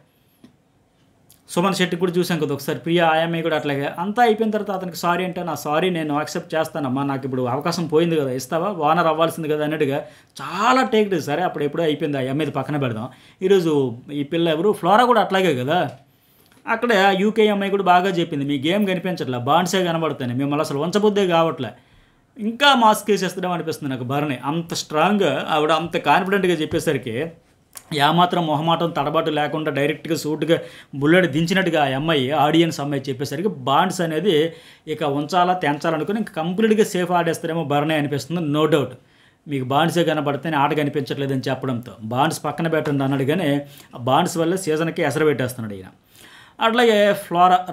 సుమన్ శెట్టి కూడా చూసాం కదా ఒకసారి, ప్రియా ఆయమ్మాయి కూడా అట్లాగే. అంతా అయిపోయిన తర్వాత అతనికి సారీ అంటే, నా సారీ నేను యాక్సెప్ట్ చేస్తానమ్మా, నాకు ఇప్పుడు అవకాశం పోయింది కదా, ఇస్తావా, ఓనర్ అవ్వాల్సింది కదా అన్నట్టుగా చాలా టేక్ డేస్. సరే అప్పుడు ఎప్పుడో అయిపోయింది, ఆ అమ్మాయి పక్కన పెడదాం. ఈరోజు ఈ పిల్ల ఎవరు, ఫ్లోరా కూడా అట్లాగే కదా. అక్కడ యూకే అమ్మాయి కూడా బాగా చెప్పింది, మీ గేమ్ కనిపించట్లే, బాండ్సే కనబడుతాయి, మిమ్మల్ని అసలు వంచబుద్దే కావట్లే, ఇంకా మాస్క్ వేసేస్తాడేమో అనిపిస్తుంది నాకు. భరణి అంత స్ట్రాంగ్గా, ఆవిడ అంత కాన్ఫిడెంట్గా చెప్పేసరికి ఏమాత్రం మొహమాటం తడబాటు లేకుండా డైరెక్ట్గా సూట్గా బుల్లెట్ దించినట్టుగా ఆ అమ్మాయి, ఆడియన్స్ అమ్మాయి చెప్పేసరికి బాండ్స్ అనేది ఇక ఉంచాలా తెంచాలనుకుని ఇంక కంప్లీట్గా సేఫ్ ఆడేస్తారేమో భరణి అనిపిస్తుంది. నో డౌట్ మీకు బాండ్సే కనబడితేనే ఆట కనిపించట్లేదని చెప్పడంతో బాండ్స్ పక్కన పెట్టండి అన్నాడు, కానీ ఆ బాండ్స్ వల్ల సీజన్కి ఎసరు పెట్టేస్తున్నాడు ఈయన. అట్లాగే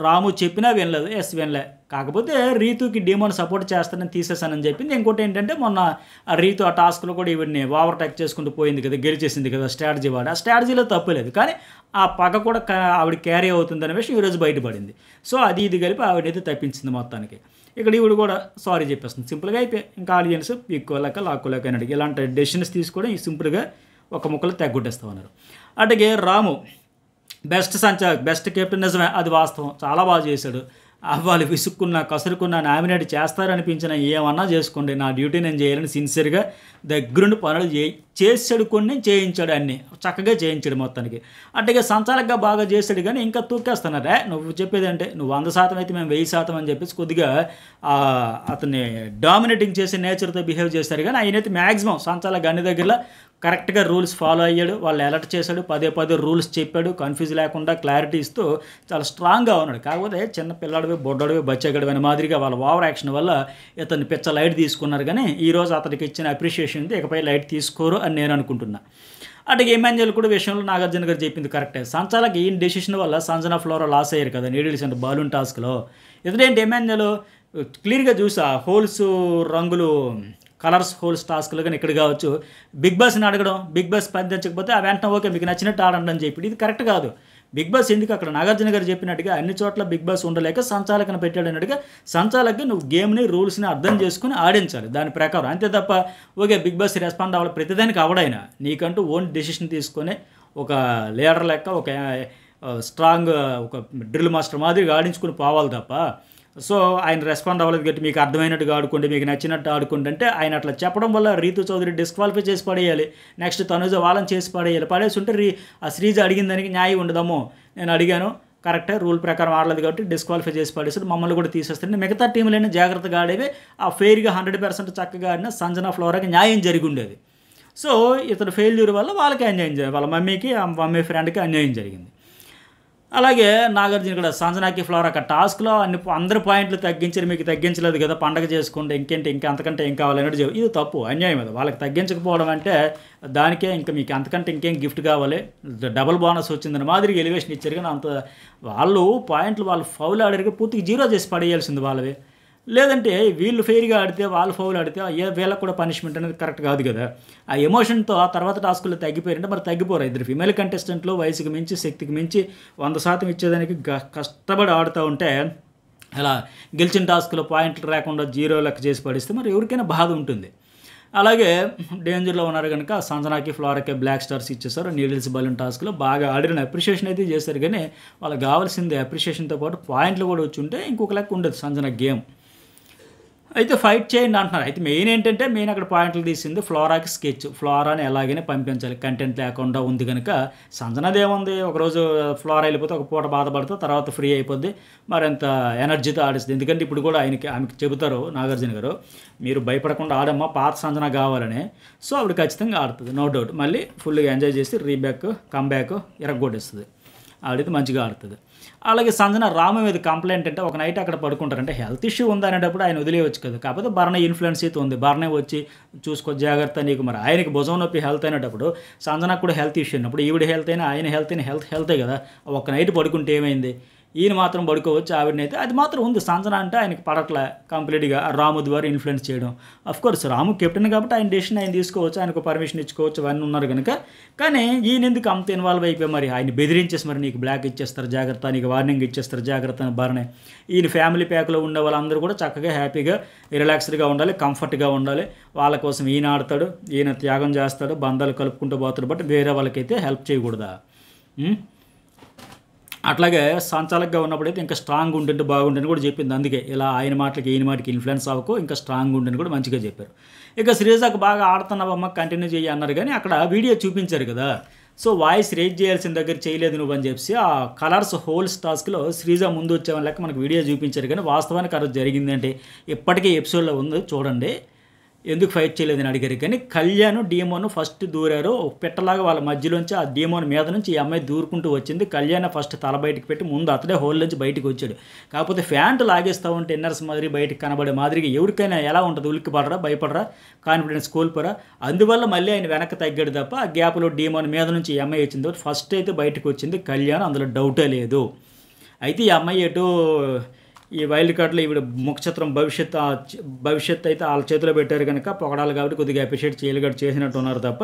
రాము చెప్పినా వినలేదు, వినలే. కాకపోతే రీతుకి డీమోన్ సపోర్ట్ చేస్తానని తీసేసానని చెప్పింది. ఇంకోటి ఏంటంటే మొన్న ఆ రీతు ఆ టాస్క్లో కూడా ఇవన్నీ ఓవర్టేక్ చేసుకుంటూ పోయింది కదా, గెలిచేసింది కదా స్ట్రాటజీ వాడు. ఆ స్ట్రాటజీలో తప్పులేదు, కానీ ఆ పగ కూడా ఆవిడ క్యారీ అవుతుందనే విషయం ఈరోజు బయటపడింది. సో అది ఇది కలిపి ఆవిడైతే తప్పించింది మొత్తానికి. ఇక్కడ ఈవిడ కూడా సారీ చెప్పేస్తుంది, సింపుల్గా అయిపోయి ఇంకా ఆడియన్స్ పీక్కోలేక లాక్కోలేక అడిగి ఇలాంటి డెసిషన్స్ తీసుకోవడం ఈ సింపుల్గా ఒక ముక్కలు తెగ్గొట్టేస్తామన్నారు. అట్లాగే రాము బెస్ట్ కెప్టెన్, నిజమే అది వాస్తవం, చాలా బాగా చేశాడు. వాళ్ళు విసుక్కున్నా కసురుకున్నా నామినేట్ చేస్తారనిపించిన ఏమన్నా చేసుకోండి, నా డ్యూటీ నేను చేయాలని సిన్సియర్గా దగ్గరుండి పనులు చేసాడు, కొన్ని చేయించాడు, అన్నీ చక్కగా చేయించాడు మొత్తానికి. అట్లాగే సంచాలకుగా బాగా చేశాడు, కానీ ఇంకా తూకేస్తున్నారే నువ్వు చెప్పేది అంటే నువ్వు 100% అయితే మేము 1000% అని చెప్పేసి కొద్దిగా అతన్ని డామినేటింగ్ చేసే నేచర్తో బిహేవ్ చేశారు. కానీ ఆయనైతే మ్యాక్సిమం సంచాలక అన్ని దగ్గరలో కరెక్ట్గా రూల్స్ ఫాలో అయ్యాడు, వాళ్ళు అలర్ట్ చేశాడు, పదే రూల్స్ చెప్పాడు, కన్ఫ్యూజ్ లేకుండా క్లారిటీ ఇస్తూ చాలా స్ట్రాంగ్గా ఉన్నాడు. కాకపోతే చిన్న పిల్లాడివి బొడ్డడివి బచ్చగడివి అనే మాదిరిగా వాళ్ళ ఓవర్ యాక్షన్ వల్ల ఇతన్ని పిచ్చ లైట్ తీసుకున్నారు, కానీ ఈరోజు అతనికి ఇచ్చిన అప్రిషియేషన్ ఇకపై లైట్ తీసుకోరు అని నేను అనుకుంటున్నా. అటు ఎమాన్యుయల్ కూడా విషయంలో నాగార్జున గారు చెప్పింది కరెక్టే. సంచాలకి ఈ డెసిషన్ వల్ల సంజనా ఫ్లోరా లాస్ అయ్యారు కదా నీడిల్స్ అండ్ బాలూన్ టాస్క్లో. ఎందుకంటే ఎమాన్యుయల్ క్లియర్గా చూసా హోల్స్ రంగులు కలర్స్ హోల్స్ టాస్క్లు, కానీ ఇక్కడ కావచ్చు బిగ్ బాస్ని అడగడం, బిగ్ బాస్ స్పందించకపోతే ఆ వెంటనే ఓకే మీకు నచ్చినట్టు ఆడండి అని చెప్పి, ఇది కరెక్ట్ కాదు. బిగ్ బాస్ ఎందుకు అక్కడ నాగార్జున గారు చెప్పినట్టుగా అన్ని చోట్ల బిగ్ బాస్ ఉండలేక సంచాలకను పెట్టాడు అన్నట్టుగా సంచాలకి నువ్వు గేమ్ని రూల్స్ని అర్థం చేసుకుని ఆడించాలి దాని ప్రకారం, అంతే తప్ప ఓకే బిగ్ బాస్ రెస్పాండ్ అవ్వాలి ప్రతిదానికి అవడైనా నీకంటూ ఓన్ డెసిషన్ తీసుకొని ఒక లీడర్ లెక్క ఒక స్ట్రాంగ్ ఒక డ్రిల్ మాస్టర్ మాదిరిగా ఆడించుకుని పోవాలి తప్ప. సో ఆయన రెస్పాండ్ అవ్వలేదు గట్టి మీకు అర్థమైనట్టుగా ఆడుకోండి, మీకు నచ్చినట్టు ఆడుకోండి అంటే ఆయన అట్లా చెప్పడం వల్ల రీతు చౌదరి డిస్క్వాలిఫై చేసి పడేయాలి, నెక్స్ట్ తనుజ వాళ్ళని చేసి పడేయాలి. పడేసి ఉంటే ఆ శ్రీజ అడిగిన దానికి న్యాయం ఉండదమ్మో, నేను అడిగాను కరెక్టే రూల్ ప్రకారం ఆడలేదు కాబట్టి డిస్క్వాలిఫై చేసి పడేసాడు, మమ్మల్ని కూడా తీసేస్తాడు. మిగతా టీంలైనా జాగ్రత్తగా ఆడేవి, ఆ ఫెయిర్గా 100% చక్కగా ఆడిన సంజనా ఫ్లోరాకి న్యాయం జరిగి ఉండేది. సో ఇతను ఫెయిల్యూర్ వల్ల వాళ్ళకి అన్యాయం జరిగింది, వాళ్ళ మమ్మీకి ఆ మమ్మీ ఫ్రెండ్కి అన్యాయం జరిగింది. అలాగే నాగార్జున కూడా సంజనాకి ఫ్లోరాకి టాస్క్లో అందరి పాయింట్లు తగ్గించారు, మీకు తగ్గించలేదు కదా పండగ చేసుకోండి ఇంకేంటి ఇంకా అంతకంటే ఏం కావాలన్నట్టు ఇది తప్పు, అన్యాయం. అది వాళ్ళకి తగ్గించకపోవడం అంటే దానికే ఇంకా మీకు అంతకంటే ఇంకేం గిఫ్ట్ కావాలి, డబుల్ బోనస్ వచ్చిందని మాదిరిగా ఎలివేషన్ ఇచ్చారు. కానీ అంత వాళ్ళు పాయింట్లు వాళ్ళు ఫౌల్ ఆడారు పూర్తిగా 0 చేసి పడేయాల్సింది వాళ్ళవి. లేదంటే వీళ్ళు ఫెయిర్గా ఆడితే వాళ్ళు ఫౌల్ ఆడితే వీళ్ళకి కూడా పనిష్మెంట్ అనేది కరెక్ట్ కాదు కదా. ఆ ఎమోషన్తో ఆ తర్వాత టాస్కుల్లో తగ్గిపోయారంటే మరి తగ్గిపోరు. ఇద్దరు ఫిమేల్ కంటెస్టెంట్లు వయసుకి మించి శక్తికి మించి 100% ఇచ్చేదానికి కష్టపడి ఆడుతూ ఉంటే అలా గెలిచిన టాస్క్లో పాయింట్లు రాకుండా 0 లెక్క చేసి పడిస్తే మరి ఎవరికైనా బాధ ఉంటుంది. అలాగే డేంజర్లో ఉన్నారు కనుక సంజనాకి ఫ్లోరాకి బ్లాక్ స్టార్స్ ఇచ్చేసారు. నీడిల్స్ బలూన్ టాస్క్లో బాగా ఆడిన అప్రిషియేషన్ అయితే చేశారు, కానీ వాళ్ళకి కావాల్సింది అప్రిషియేషన్తో పాటు పాయింట్లు కూడా వచ్చి ఉంటే ఇంకొక లెక్క ఉండదు సంజనా గేమ్. అయితే ఫైట్ చేయండి అంటున్నారు. అయితే మెయిన్ అక్కడ పాయింట్లు తీసింది ఫ్లోరాకి స్కెచ్, ఫ్లోరాని ఎలాగైనా పంపించాలి, కంటెంట్ లేకుండా ఉంది కనుక. సంజనదేముంది, ఒకరోజు ఫ్లోరా వెళ్ళిపోతే ఒక పూట బాధపడితే తర్వాత ఫ్రీ అయిపోద్ది, మరింత ఎనర్జీతో ఆడిస్తుంది. ఎందుకంటే ఇప్పుడు కూడా ఆమెకి చెబుతారు నాగార్జున గారు, మీరు భయపడకుండా ఆడమ్మా పాత సంజన కావాలని. సో ఆవిడ ఖచ్చితంగా ఆడుతుంది, నో డౌట్. మళ్ళీ ఫుల్గా ఎంజాయ్ చేసి రీబ్యాక్ కమ్బ్యాక్ ఇరగొట్టేస్తుంది, ఆడితే మంచిగా ఆడుతుంది. అలాగే సంజన రాము మీద కంప్లైంట్ అంటే ఒక నైట్ అక్కడ పడుకుంటారంటే హెల్త్ ఇష్యూ ఉంది అనేటప్పుడు ఆయన వదిలేయవచ్చు కదా. కాకపోతే భరణి ఇన్ఫ్లుయెన్స్ అయితే ఉంది, భరణి వచ్చి చూసుకో జాగ్రత్త నీకు, మరి ఆయనకి భుజం నొప్పి హెల్త్ అయినప్పుడు సంజనకు కూడా హెల్త్ ఇష్యూ అయినప్పుడు ఈవిడ హెల్త్ అయినా ఆయన హెల్త్ అయినా హెల్తే కదా. ఒక నైట్ పడుకుంటే ఏమైంది, ఈయన మాత్రం పడుకోవచ్చు ఆవిడనైతే. అది మాత్రం ఉంది. సంజన అంటే ఆయనకి పడట్లే కంప్లీట్గా రాము ద్వారా ఇన్ఫ్లుయెన్స్ చేయడం. కోర్స్ రాము కెప్టెన్ కాబట్టి ఆయన డెసిషన్ ఆయన తీసుకోవచ్చు, ఆయనకు పర్మిషన్ ఇచ్చుకోవచ్చు, అవన్నీ ఉన్నారు కనుక. కానీ ఈయన ఎందుకు అంత ఇన్వాల్వ్ అయిపోయి మరి ఆయన బెదిరించేసి మరి నీకు బ్లాక్ ఇచ్చేస్తారు జాగ్రత్త, నీకు వార్నింగ్ ఇచ్చేస్తారు జాగ్రత్త అని బాగానే. ఈయన ఫ్యామిలీ ప్యాక్లో ఉండే వాళ్ళందరూ కూడా చక్కగా హ్యాపీగా రిలాక్స్డ్గా ఉండాలి, కంఫర్ట్గా ఉండాలి. వాళ్ళ కోసం ఈయన ఆడతాడు, ఈయన త్యాగం చేస్తాడు, బంధాలు కలుపుకుంటూ పోతాడు. బట్ వేరే వాళ్ళకైతే హెల్ప్ చేయకూడదా? అట్లాగే సంచాలకుగా ఉన్నప్పుడైతే ఇంకా స్ట్రాంగ్ ఉంటుంటే బాగుంటుంది కూడా చెప్పింది. అందుకే ఇలా ఆయన మాటలకి ఈయన మాటకి ఇన్ఫ్లుయెన్స్ అవ్వకు, ఇంకా స్ట్రాంగ్ ఉంటుందని కూడా మంచిగా చెప్పారు. ఇక శ్రీజాకు బాగా ఆడుతున్నావమ్మ కంటిన్యూ చేయి అన్నారు. కానీ అక్కడ వీడియో చూపించారు కదా, సో వాయిస్ రేజ్ చేయాల్సిన దగ్గర చేయలేదు నువ్వు అని చెప్పి ఆ కలర్స్ హోల్స్ టాస్క్లో శ్రీజ ముందు వచ్చేవాళ్ళ లెక్క మనకు వీడియో చూపించారు. కానీ వాస్తవానికి ఆ రోజు జరిగిందంటే ఇప్పటికే ఎపిసోడ్లో ఉంది చూడండి. ఎందుకు ఫైట్ చేయలేదని అడిగారు. కానీ కళ్యాణ్ డీమోను ఫస్ట్ దూరారు. పెట్టలాగా వాళ్ళ మధ్యలోంచి ఆ డీమోన్ మీద నుంచి ఈ అమ్మాయి దూరుకుంటూ వచ్చింది. కళ్యాణ్ ఫస్ట్ తల బయటికి పెట్టి ముందు అతడే హోల్ నుంచి బయటికి వచ్చాడు. కాకపోతే ఫ్యాంట్ లాగేస్తూ ఉంటే ఇన్నర్స్ మాదిరి బయటికి కనబడే మాదిరిగా ఎవరికైనా ఎలా ఉంటుంది? ఉలిక్కి పడరా, భయపడరా, కాన్ఫిడెన్స్ కోల్పోరా? అందువల్ల మళ్ళీ ఆయన వెనక్కి తగ్గాడు తప్ప ఆ గ్యాప్లో డీమోన్ మీద నుంచి ఈ అమ్మాయి వచ్చింది. ఫస్ట్ అయితే బయటకు వచ్చింది కళ్యాణ్, అందులో డౌటే లేదు. అయితే ఈ అమ్మాయి ఎటు ఈ వైల్డ్ కార్డులో ఈవిడ ముఖచిత్రం భవిష్యత్ అయితే వాళ్ళ చేతిలో పెట్టారు కనుక పొగడాలి కాబట్టి కొద్దిగా అప్రిషియేట్ చేయగలిగాడు చేసినట్టు ఉన్నారు తప్ప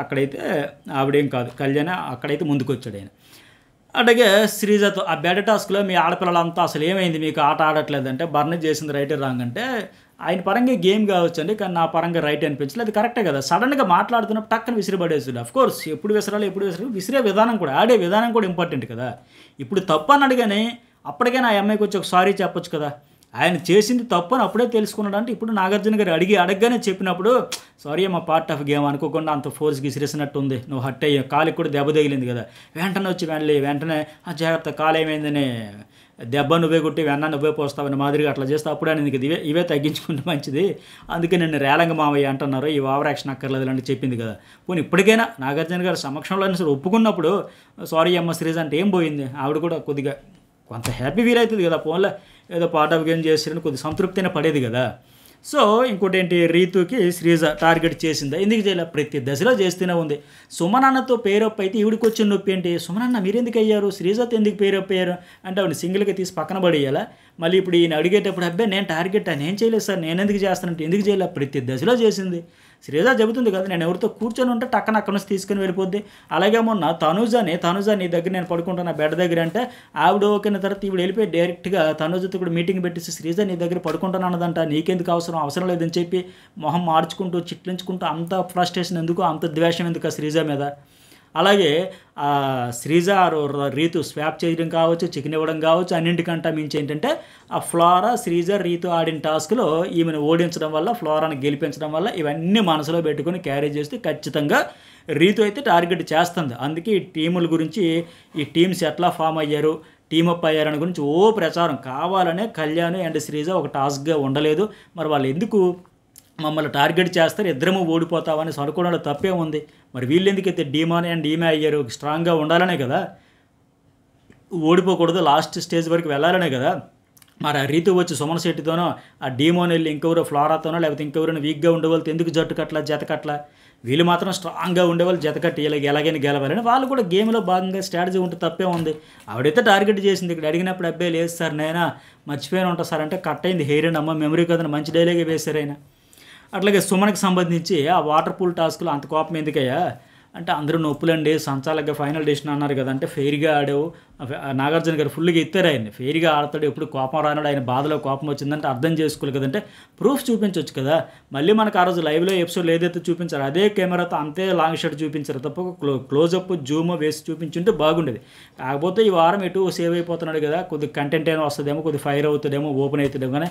అక్కడైతే ఆవిడేం కాదు. కళ్యాణ్ అక్కడైతే ముందుకు వచ్చాడు ఆయన. అలాగే శ్రీజతో ఆ బెడ్ టాస్క్లో మీ ఆడపిల్లలంతా అసలు ఏమైంది మీకు ఆట ఆడట్లేదంటే బర్న్ చేసింది రైట్ రాంగ్ అంటే ఆయన పరంగా గేమ్ కావచ్చండి, కానీ నా పరంగా రైట్ అనిపించలేదు. అది కరెక్టే కదా. సడన్గా మాట్లాడుతున్నప్పుడు టక్కన విసిరిపడేస్తుంది. అఫ్కోర్స్ ఎప్పుడు విసిరే విధానం కూడా, ఆడే విధానం కూడా ఇంపార్టెంట్ కదా. ఇప్పుడు తప్పు అని అడిగానే అప్పటికైనా ఆ అమ్మాయికి వచ్చి ఒక సారీ చెప్పొచ్చు కదా. ఆయన చేసింది తప్పు అని అప్పుడే తెలుసుకున్నాడు. అంటే ఇప్పుడు నాగార్జున గారు అడగగానే చెప్పినప్పుడు సారీ అమ్మ పార్ట్ ఆఫ్ గేమ్ అనుకోకుండా అంత ఫోర్స్కి విసిరేసినట్టు ఉంది, నువ్వు హట్ అయ్యా, కాలికి కూడా దెబ్బ తగిలింది కదా, వెంటనే వచ్చి వెంటనే జాగ్రత్త కాలు ఏమైందని దెబ్బ నువ్వే కొట్టి వెన్న నువ్వే పోస్తావని మాదిరిగా అట్లా చేస్తే అప్పుడు ఆయన నీకు ఇవే తగ్గించుకుంటే మంచిది, అందుకే నిన్ను రేలంగ మావయ్య అంటున్నారు, ఈ ఓవర్ యాక్షన్ అక్కర్లేదు అంటే చెప్పింది కదా. పోనీ ఇప్పటికైనా నాగార్జున గారు సమక్షంలో అయినా సరే ఒప్పుకున్నప్పుడు సారీ అమ్మ శ్రీజ అంటే ఏం పోయింది, ఆవిడ కూడా కొద్దిగా కొంత హ్యాపీ ఫీల్ అవుతుంది కదా. ఫోన్లో ఏదో పార్ట్ ఆఫ్ గేమ్ చేసారని కొద్దిగా సంతృప్తినే పడేది కదా. సో ఇంకోటి ఏంటి, రీతుకి శ్రీజ టార్గెట్ చేసిందా? ఎందుకు చేయాలి? ప్రతి దశలో చేస్తూనే ఉంది. సుమనన్నతో పేరప్ అయితే ఈవిడికి వచ్చిన నొప్పి ఏంటి? సుమనన్న మీరెందుకు అయ్యారు, శ్రీజతో ఎందుకు పేరప్ అయ్యారు అంటే ఆవిడ సింగిల్గా తీసి పక్కన పడేయాలా? మళ్ళీ ఇప్పుడు ఈయన అడిగేటప్పుడు అబ్బాయి నేను టార్గెట్ నేను చేయలేదు సార్, నేను ఎందుకు చేస్తానంటే ఎందుకు చేయాలి? ప్రతి దశలో చేసింది. శ్రీజ చెబుతుంది కదా, నేను ఎవరితో కూర్చొని ఉంటే టక్కన అక్కడ నుంచి తీసుకుని వెళ్ళిపోద్ది. అలాగే మొన్న తనుజ నీ దగ్గర నేను పడుకుంటున్నా బెడ్ దగ్గర అంటే ఆవిడ ఓకేన తర్వాత ఈవిడ వెళ్ళిపోయి డైరెక్ట్గా తనుజతో కూడా మీటింగ్ పెట్టేసి శ్రీజ నీ దగ్గర పడుకుంటాను అన్నదంట, నీకెందుకు అవసరం లేదని చెప్పి మొహం మార్చుకుంటూ చిట్లించుకుంటూ అంత ఫ్రస్ట్రేషన్ ఎందుకు, అంత ద్వేషం ఎందుకు ఆ శ్రీజ మీద? అలాగే శ్రీజ రీతు స్వాప్ చేయడం కావచ్చు, చికెన్ ఇవ్వడం కావచ్చు, అన్నింటికంటే మించి ఏంటంటే ఆ ఫ్లోరా శ్రీజ రీతు ఆడిన టాస్క్లో ఈమెను ఓడించడం వల్ల, ఫ్లోరాను గెలిపించడం వల్ల ఇవన్నీ మనసులో పెట్టుకుని క్యారీ చేస్తే ఖచ్చితంగా రీతు అయితే టార్గెట్ చేస్తుంది. అందుకే ఈ టీముల గురించి, ఈ టీమ్స్ ఎట్లా ఫామ్ అయ్యారు, టీమప్ అయ్యారని గురించి ప్రచారం కావాలనే కళ్యాణ్ అండ్ శ్రీజ ఒక టాస్క్గా ఉండలేదు. మరి వాళ్ళు ఎందుకు మమ్మల్ని టార్గెట్ చేస్తారు, ఇద్దరము ఓడిపోతామని అనుకోవడంలో తప్పే ఉంది. మరి వీళ్ళు ఎందుకైతే డీమాన్ అండ్ ఈమె అయ్యారు, స్ట్రాంగ్గా ఉండాలనే కదా, ఓడిపోకూడదు, లాస్ట్ స్టేజ్ వరకు వెళ్ళాలనే కదా. మరి ఆ రీతు వచ్చి సుమన్ శెట్టితోనో ఆ డీమోన్ వెళ్ళి ఇంకెవరో ఫ్లోరాతోనో లేకపోతే ఇంకెవరైనా వీక్గా ఉండేవాళ్ళతో ఎందుకు జట్టు కట్ల జత కట్ల? వీళ్ళు మాత్రం స్ట్రాంగ్గా ఉండేవాళ్ళు జత కట్టి ఎలాగైనా గెలవాలని వాళ్ళు కూడా గేమ్లో భాగంగా స్ట్రాటజీ ఉంటే తప్పే ఉంది. ఆవిడైతే టార్గెట్ చేసింది. ఇక్కడ అడిగినప్పుడు అబ్బాయి లేదు సార్ నేనా మర్చిపోయిన ఉంటా సార్ అంటే కట్ అయింది హెయిర్ అండ్ అమ్మ మెమరీ కదని మంచి డైలాగే వేశారు ఆయన. అట్లాగే సుమన్కి సంబంధించి ఆ వాటర్ పూల్ టాస్క్లో అంత కోపం ఎందుకయ్యా అంటే అందరూ నొప్పులండి సంచాలకుగా ఫైనల్ డెసిషన్ అన్నారు కదా అంటే ఫెయిర్గా ఆడావు. నాగార్జున గారు ఫుల్గా ఇస్తారు ఆయన్ని, ఫెయిర్గా ఆడతాడు, ఎప్పుడు కోపం రానాడు, ఆయన బాధలో కోపం వచ్చిందంటే అర్థం చేసుకోవాలి కదంటే ప్రూఫ్ చూపించవచ్చు కదా. మళ్ళీ మనకు ఆ రోజు లైవ్లో ఎపిసోడ్లో ఏదైతే చూపించారో అదే కెమెరాతో అంతే లాంగ్ షాట్ చూపించారు తప్ప క్లోజప్ జూమ్ వేసి చూపించుంటే బాగుండేది. కాకపోతే ఈ వారం ఎటు సేవ్ అయిపోతున్నాడు కదా, కొద్దిగా కంటెంట్ ఏమైనా వస్తుందేమో, కొద్దిగా ఫైర్ అవుతుందేమో, ఓపెన్ అవుతుందేమో, కానీ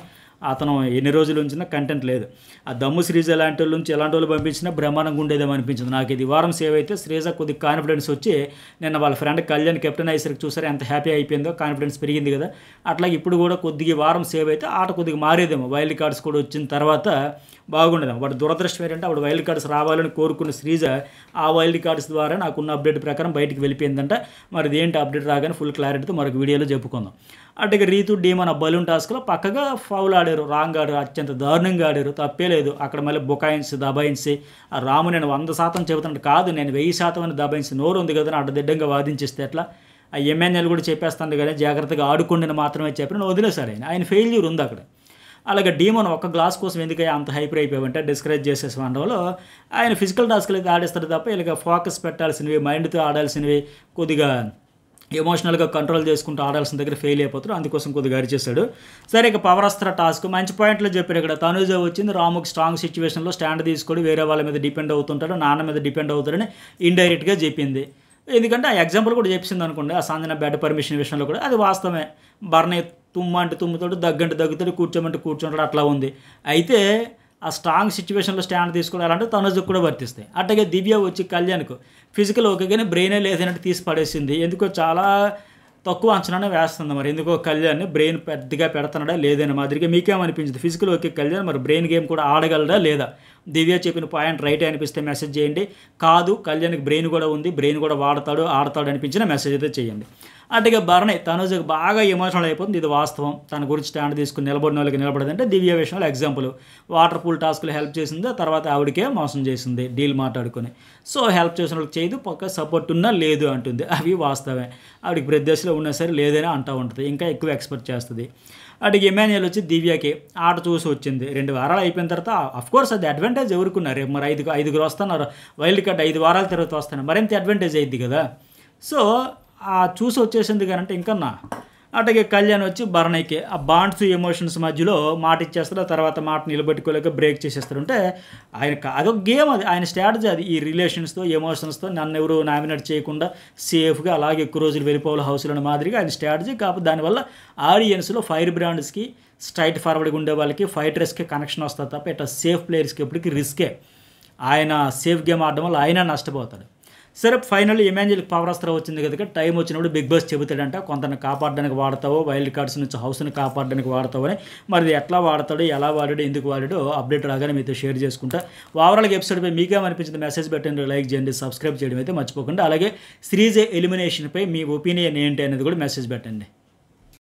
అతను ఎన్ని రోజుల ఉంచినా కంటెంట్ లేదు. ఆ దమ్ము శ్రీజ లాంటి వాళ్ళ నుంచి ఎలాంటి వాళ్ళు పంపించినా బ్రహ్మాండంగా ఉండేదేమో అనిపించింది నాకు. ఇది వారం సేవ్ అయితే శ్రీజ కొద్దిగా కాన్ఫిడెన్స్ వచ్చి నిన్న వాళ్ళ ఫ్రెండ్ కళ్యాణ్ కెప్టెన్ అయ్యేసరికి చూసారు ఎంత హ్యాపీ అయిపోయిందో, కాన్ఫిడెన్స్ పెరిగింది కదా. అట్లాగే ఇప్పుడు కూడా కొద్దిగా వారం సేవ్ అయితే ఆట కొద్దిగా మారేదేమో. వైల్డ్ కార్డ్స్ కూడా వచ్చిన తర్వాత బాగుండేదేమో. వాడు దురదృష్టం ఏంటంటే అప్పుడు వైల్డ్ కార్డ్స్ రావాలని కోరుకున్న శ్రీజ ఆ వైల్డ్ కార్డ్స్ ద్వారా నాకున్న అప్డేట్ ప్రకారం బయటికి వెళ్ళిపోయిందంట. మరి ఇదేంటి అప్డేట్ రాగానే ఫుల్ క్లారిటీతో మరొక వీడియోలో చెప్పుకుందాం. అటుగా రీతు డీమన్ బలూన్ టాస్క్లో పక్కగా ఫౌల్ ఆడారు, రాంగ్ ఆడారు, అత్యంత దారుణంగా ఆడారు, తప్పే లేదు. అక్కడ మళ్ళీ బుకాయిన్స్ దబాయించి ఆ రాము నేను 100% చెబుతున్నాడు కాదు నేను 1000% అని దబాయించి నోరు ఉంది కదా అడ్డదిడ్డంగా వాదించేస్తే ఎట్లా? ఆ ఎమ్మెన్యేలు కూడా చెప్పేస్తాను కానీ జాగ్రత్తగా ఆడుకోండి మాత్రమే చెప్పిన వదిలేశాడు ఆయన ఫెయిల్యూర్ ఉంది అక్కడ. అలాగే డీమోన్ ఒక గ్లాస్ కోసం ఎందుకయ్యా అంత హైపర్ అయిపోయామంటే డిస్కరేజ్ చేసేసి వండలో ఆయన ఫిజికల్ టాస్క్లు అయితే ఆడిస్తాడు తప్ప ఇలాగ ఫోకస్ పెట్టాల్సినవి, మైండ్తో ఆడాల్సినవి, కొద్దిగా ఎమోషనల్గా కంట్రోల్ చేసుకుంటూ ఆడాల్సిన దగ్గర ఫెయిల్ అయిపోతారు. అందుకోసం కొద్దిగా అరిచేశాడు. సరే ఇక పవరస్త్ర టాస్క్ మంచి పాయింట్లో చెప్పారు. ఇక్కడ తనుజ వచ్చింది రాముకి స్ట్రాంగ్ సిచ్యువేషన్లో స్టాండ్ తీసుకొని వేరే వాళ్ళ మీద డిపెండ్ అవుతుంటాడు, నాన్న మీద డిపెండ్ అవుతాడని ఇండైరెక్ట్గా చెప్పింది. ఎందుకంటే ఆ ఎగ్జాంపుల్ కూడా చెప్పింది అనుకోండి. ఆ సంజన బెడ్ పర్మిషన్ విషయంలో కూడా అది వాస్తవమే. బర్నే తుమ్మంటే తుమ్ముతాడు, దగ్గంటే దగ్గుతాడు, కూర్చోమంటే కూర్చుంటాడు, అట్లా ఉంది. అయితే ఆ స్ట్రాంగ్ సిచ్యువేషన్లో స్టాండ్ తీసుకోవాలంటే తనుజకు కూడా వర్తిస్తాయి. అట్లాగే దివ్య వచ్చి కళ్యాణ్కు ఫిజికల్ ఓకే కానీ బ్రెయినే లేదన్నట్టు తీసి పడేసింది. ఎందుకో చాలా తక్కువ అంచనానే వేస్తుంది. మరి ఎందుకో కళ్యాణ్ బ్రెయిన్ పెద్దగా పెడుతున్నాడా లేదనే మాదిరిగా మీకేమనిపించింది? ఫిజికల్ ఓకే కళ్యాణ్, మరి బ్రెయిన్ గేమ్ కూడా ఆడగలడా లేదా? దివ్య చెప్పిన పాయింట్ రైట్ అనిపిస్తే మెసేజ్ చేయండి. కాదు కళ్యాణ్కి బ్రెయిన్ కూడా ఉంది, బ్రెయిన్ కూడా ఆడతాడు అనిపించిన మెసేజ్ అయితే చేయండి. అట్లాగే భరణి తనుజకు బాగా ఎమోషనల్ అయిపోతుంది. ఇది వాస్తవం. తన గురించి స్టాండ్ తీసుకుని నిలబడిన వాళ్ళకి నిలబడదంటే దివ్య విషయంలో ఎగ్జాంపుల్ వాటర్ పూల్ టాస్క్లో హెల్ప్ చేసింది, తర్వాత ఆవిడకే మోసం చేసింది డీల్ మాట్లాడుకొని. సో హెల్ప్ చేసిన వాళ్ళకి చేయదు, పక్క సపోర్ట్ ఉన్నా లేదు అంటుంది. అవి వాస్తవమే. ఆవిడకి ప్రదేశంలో ఉన్నా సరే లేదని అంటూ ఉంటుంది, ఇంకా ఎక్కువ ఎక్స్పెక్ట్ చేస్తుంది. అటుకి ఎమాన్యుయల్ వచ్చి దివ్యకి ఆట చూసి వచ్చింది. 2 వారాలు అయిపోయిన తర్వాత అఫ్కోర్స్ అది అడ్వాంటేజ్ ఎవరుకున్నారు. మరి ఐదుగురు వస్తున్నారు, వైల్డ్ కార్డ్ 5 వారాల తర్వాత వస్తున్నారు, మరింత అడ్వాంటేజ్ అయ్యిద్ది కదా. సో చూసి వచ్చేసింది కానంటే ఇంకన్నా. అట్లాగే కళ్యాణ్ వచ్చి భరణికి ఆ బాండ్స్ ఎమోషన్స్ మధ్యలో మాట ఇచ్చేస్తారు, తర్వాత మాట నిలబెట్టుకోలేక బ్రేక్ చేసేస్తారు. అంటే ఆయన అదొక గేమ్, అది ఆయన స్ట్రాటజీ. అది ఈ రిలేషన్స్తో ఎమోషన్స్తో నన్ను ఎవరు నామినేట్ చేయకుండా సేఫ్గా అలాగే ఎక్కువ రోజులు వెళ్ళిపోవాలి హౌస్లో మాదిరిగా ఆయన స్ట్రాటజీ. కాకపోతే దానివల్ల ఆడియన్స్లో ఫైర్ బ్రాండ్స్కి స్ట్రైట్ ఫార్వర్డ్గా ఉండే వాళ్ళకి ఫైటర్స్కి కనెక్షన్ వస్తుంది తప్ప ఇట్లా సేఫ్ ప్లేయర్స్కి ఎప్పటికీ రిస్కే. ఆయన సేఫ్ గేమ్ ఆడడం వల్ల ఆయన నష్టపోతాడు. సరే ఫైనల్ ఎమాన్యుయల్కి పవర్ అస్త్రం వచ్చింది కదా, టైం వచ్చినప్పుడు బిగ్ బాస్ చెబుతాడంట కొంతని కాపాడడానికి వాడతావో, వైల్డ్ కార్డ్స్ నుంచి హౌస్ని కాపాడడానికి వాడతావు అని. మరి ఎట్లా వాడతాడు, ఎలా వాడాడు, ఎందుకు వాడాడో అప్డేట్ రాగానే మీతో షేర్ చేసుకుంటా. ఓవరాల్గా ఎపిసోడ్పై మీకేమనిపించింది మెసేజ్ పెట్టండి, లైక్ చేయండి, సబ్స్క్రైబ్ చేయడం అయితే మర్చిపోకండి. అలాగే శ్రీజ ఎలిమినేషన్పై మీ ఒపీనియన్ ఏంటి అనేది కూడా మెసేజ్ పెట్టండి.